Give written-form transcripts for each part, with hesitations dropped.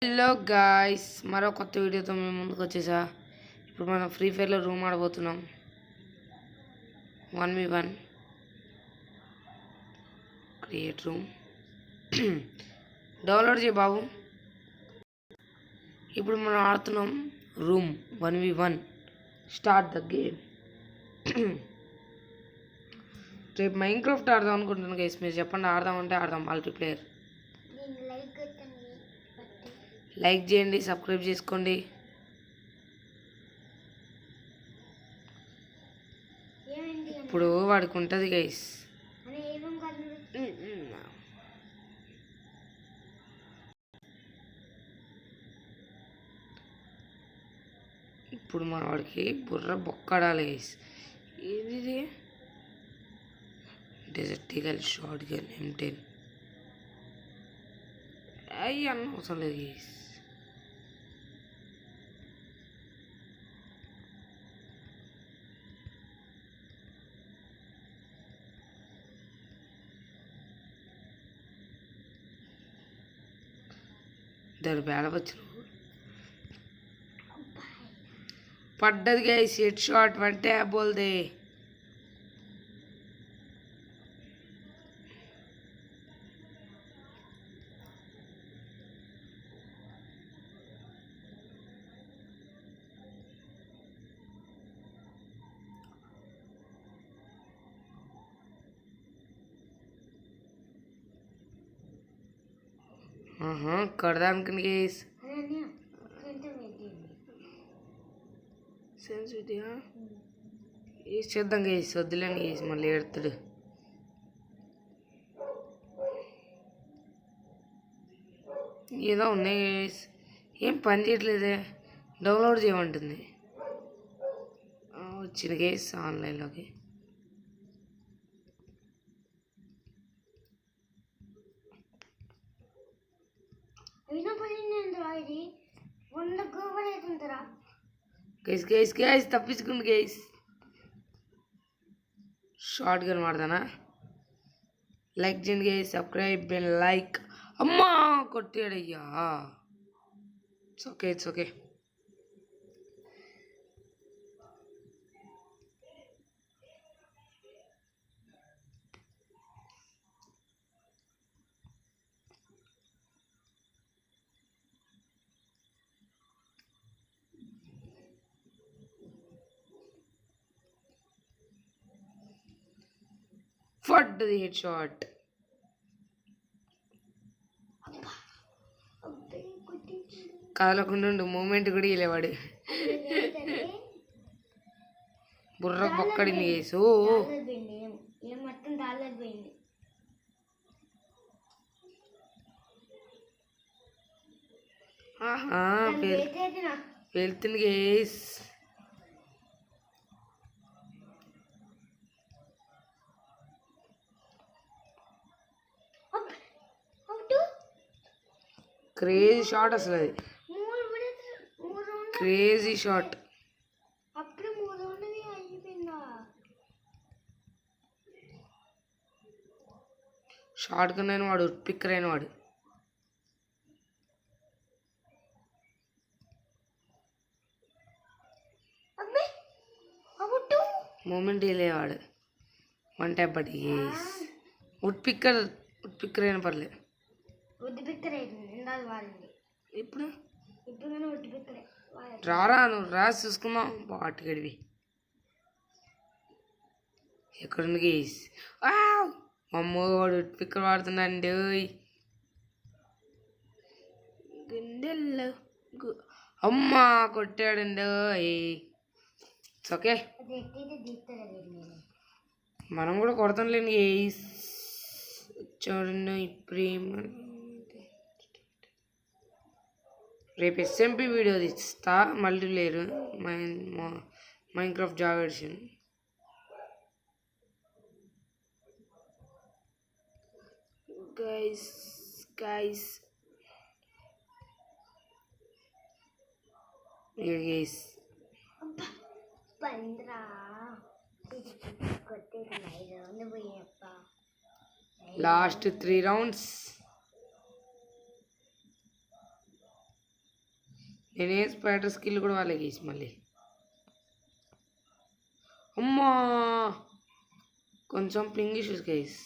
Hello guys, మరో కొత్త వీడియోతో మేము ముందుకు వచ్చేసా. ఇప్పుడు మనం ఫ్రీ ఫైర్లో రూమ్ ఆడబోతున్నాం. 1v1 create room. డౌన్లోడ్ చేయ బాబు. ఇప్పుడు మనం ఆడుతున్నాం room 1v1. Start the game. రేపు మైన్క్రాఫ్ట్ ఆడదాం అనుకుంటున్నాను గైస్. మీరు చెప్పండి, ఆడదామంటే ఆడదాం. మల్టీప్లేయర్ లైక్ చేయండి, సబ్స్క్రైబ్ చేసుకోండి. ఇప్పుడు వాడికి ఉంటుంది గైస్. ఇప్పుడు మన వాడికి బుర్ర బొక్కడాలి గైస్. ఇది Desert Eagle, shotgun, M10. అయ్యి అన్న అవసరం లేదు గైస్. దాని బేడవచ్చు పడ్డది గైస్. హెడ్ షాట్ అంటే బోల్దే. కడదానికి గైస్ సెన్సిటివ్ వేసి చేద్దాం గైస్. వద్దులేండి గైస్, మళ్ళీ ఏడుతాడు. ఏదో ఉన్నాయి గైస్, ఏం పని చేయట్లేదే. డౌన్లోడ్ చేయమంటుంది. వచ్చింది గైస్ ఆన్లైన్లోకి. గైస్ గైస్ గైస్ తప్పించుకుంది గైస్. షార్ట్ గన్ వాడదానా? లైక్ చేయండి గైస్, సబ్స్క్రైబ్ అండ్ లైక్. అమ్మా కొట్టాడయ్యా. It's okay, it's okay. పడ్డది హెడ్ షాట్. కదలకుండా మూమెంట్ కూడా ఇలేవాడు. బుర్ర బొక్కడింది కేసు. వెళ్తుంది కేస్. క్రేజీ షాట్ అసలు, అది క్రేజీ షాట్. షార్ట్ గన్ అయిన వాడు, పిక్కర్ అయిన వాడు. మూమెంట్ వెళ్ళేవాడు. వన్ టైప్ బట్టి వుడ్ పిక్కర్ అయిన పర్లేదు. ఇప్పుడు రారా, నువ్వు రా చూసుకుందాం. బాటి గడివి ఎక్కడుంది గేస్? అమ్మో వాడు పిక్కర్ వాడుతున్నాండి. గుండెల్లో అమ్మా కొట్టాడండి. ఓకే, మనం కూడా కొడతాంలేండి గేస్. చూడండి ఇప్పుడు రేపు SMP వీడియో ఇస్తా. Multiplayer Minecraft Java edition. Guys guys guys last 3 rounds. నేనే స్పైడర్ స్కిల్ కూడా వాళ్ళకి వేసి మళ్ళీ అమ్మా కొంచెం పింగ్ ఇష్యూస్ గైస్,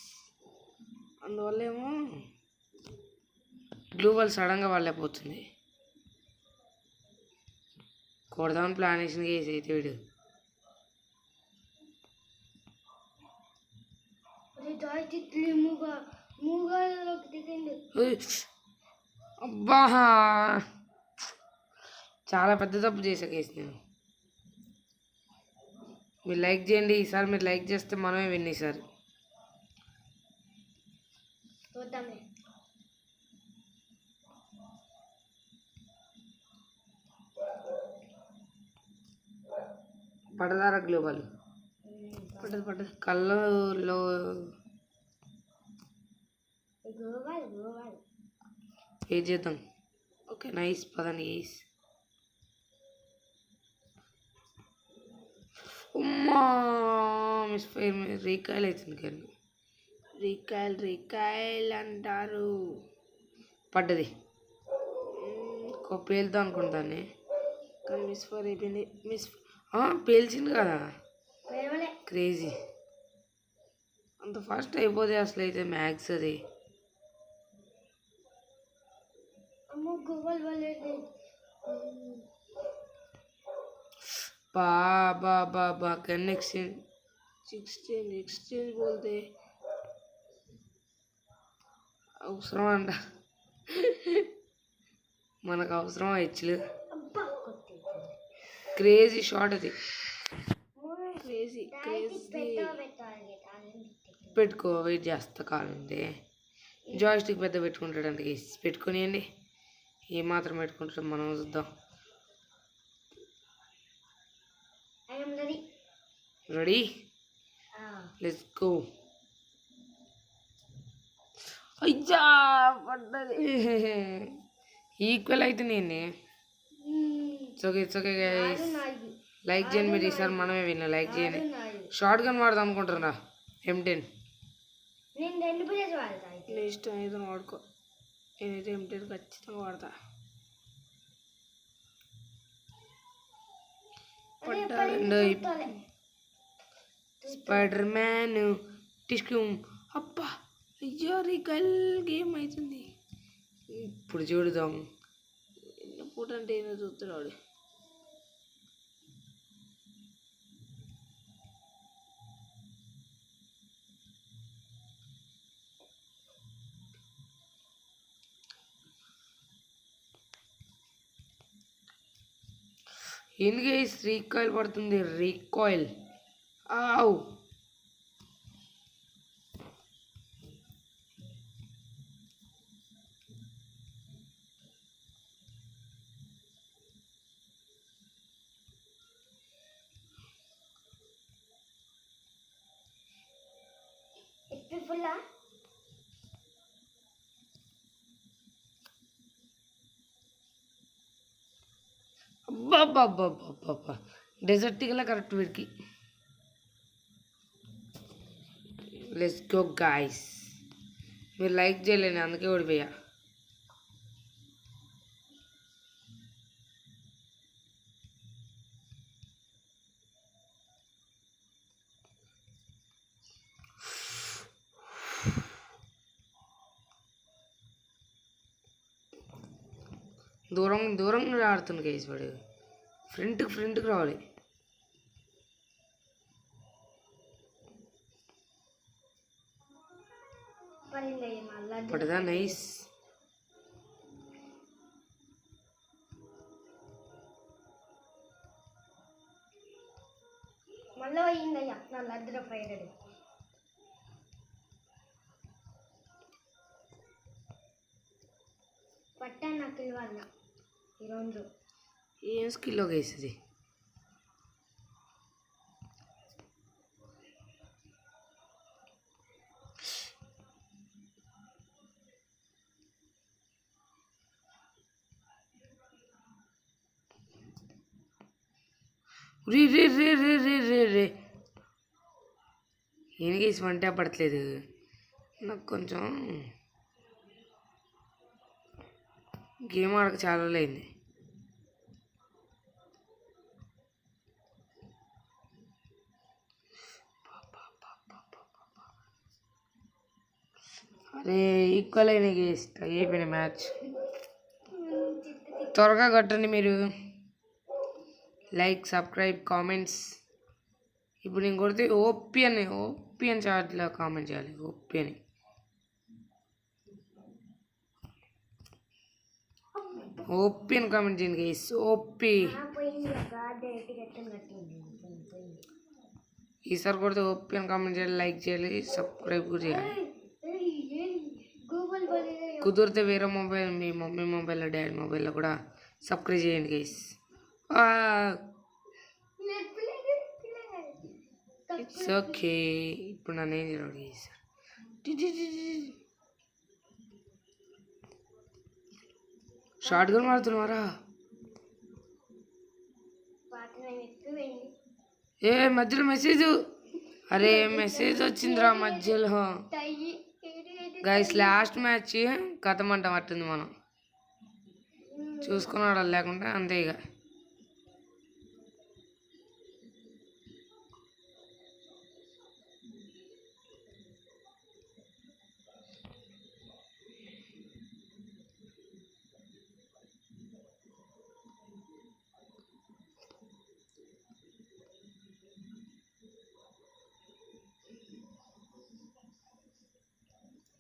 అందువల్ల ఏమో గ్లూ వాళ్ళు సడన్గా వాళ్ళైపోతుంది. కొడదామని ప్లాన్ వేసిన గైస్ అయితే వీడు అబ్బా చాలా పెద్ద తప్పు చేసా కేసు నేను. మీరు లైక్ చేయండి, ఈసారి మీరు లైక్ చేస్తే మనమే విన్ ఈసారి. పడదారా గ్లోబల్ పడ్డది కళ్ళలో ఏం చేద్దాం. ఓకే నైస్ పదండి గైస్. అమ్మా మిస్ ఫైర్ రీకాయలు అవుతుంది కానీ రీకాయలు అంటారు. పడ్డది పేలుద్దాం అనుకుంటాను కానీ మిస్ ఫైర్ అయిపోయింది. పేల్చింది కదా క్రేజీ, అంత ఫాస్ట్ అయిపోతే అసలు అయితే మ్యాక్స్ అది. बा गन एक्सचेंज बोलते అవసరం అంట మనకు అవసరం యాక్చువల్లీ. క్రేజీ షాట్ అది, క్రేజీ పెట్టుకో వెయిట్ చేస్తా కావాలంటే. జాయ్ స్టిక్ పెద్ద పెట్టుకుంటాడంట గైస్, పెట్టుకునియండి. ఏమాత్రం పెట్టుకుంటాం మనం చూద్దాం. Ready let's go. అయ్యా పడ్డది, ఈక్వల్ అయితే నేను. ఇట్స్ ఓకే గైస్, లైక్ చేయండి మీరు ఈసారి మనమే విన్నా. లైక్ చేయండి. షార్ట్ గన్ వాడదాం అనుకుంటున్నా M10. నీ ఇష్టం ఏదో వాడుకో, నేనైతే M10 ఖచ్చితంగా వాడతా. పడ్డాడు స్పైడర్ మ్యాన్ టిష్క్యూమ్. అబ్బా అయ్యో రికల్ గేమ్ అవుతుంది. ఇప్పుడు చూడదాం ఎన్న పూట అంటే ఏదో చూస్తున్నాడు. ఎందుకు రీకాయిల్ పడుతుంది, రీకాయిల్. ఆవ్ అబ్బా డెజర్ట్ గల కరెక్ట్ వీరికి. Let's go guys. మీరు లైక్ చేయలేని అందుకే ఓడిపోయా. దూరంగా ఆడుతుంది గైస్ వాడు. ఫ్రంట్కి రావాలి. పడదా నైస్. మళ్ళీ అయ్యిందయ్యా నా లద్దర ఫైర్. పట్టా నాకు ఇవ్వాలి ఈరోజు. ఏం స్కిల్లో వేసేది. రే రే రే రే రే రే రే ఏనికేసి వంట పడట్లేదు నాకు. కొంచెం గేమ్ ఆడక చాలా అయింది. అరే ఈక్వల్ అయిన గేస్ అయిపోయిన మ్యాచ్. త్వరగా కట్టండి మీరు. Like, subscribe, comments. ఇప్పుడు నేను కొడితే ఓపీ అని చాట్లో కామెంట్ చేయాలి. ఓపీ అని. ఓపీ అని కామెంట్ చేయండి గైస్. ఓపీ ఈసారి కొడితే ఓపీ అని కామెంట్ చేయాలి, లైక్ చేయాలి, సబ్స్క్రైబ్ కూడా చేయాలి. కుదిరితే వేరే మొబైల్, మీ మమ్మీ మొబైల్లో, డాడీ మొబైల్లో కూడా సబ్స్క్రైబ్ చేయండి గైస్. It's okay. ఇప్పుడు నన్ను ఏం చేయాలి గైస్? షార్ట్ గన్ మారుతున్నారా? ఏ మధ్యలో మెసేజ్, అరే మెసేజ్ వచ్చిందిరా మధ్యలో. గైస్ లాస్ట్ మ్యాచ్ కథమంట పట్టింది, మనం చూసుకున్నాడు లేకుంటే అంతే ఇక.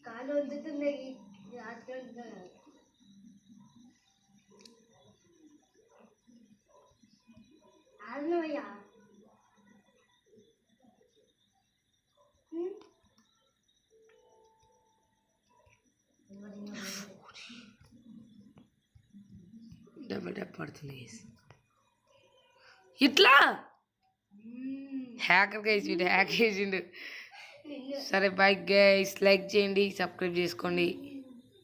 కాలు వద్దుతుంది ఆడనయ్యా. డబ్బు పడుతుంది ఇట్లా. హ్యాకర్ గైస్, వీడు హ్యాక్ చేసిండు. సరే బాయ్ గైస్, లైక్ చేయండి, సబ్స్క్రైబ్ చేసుకోండి.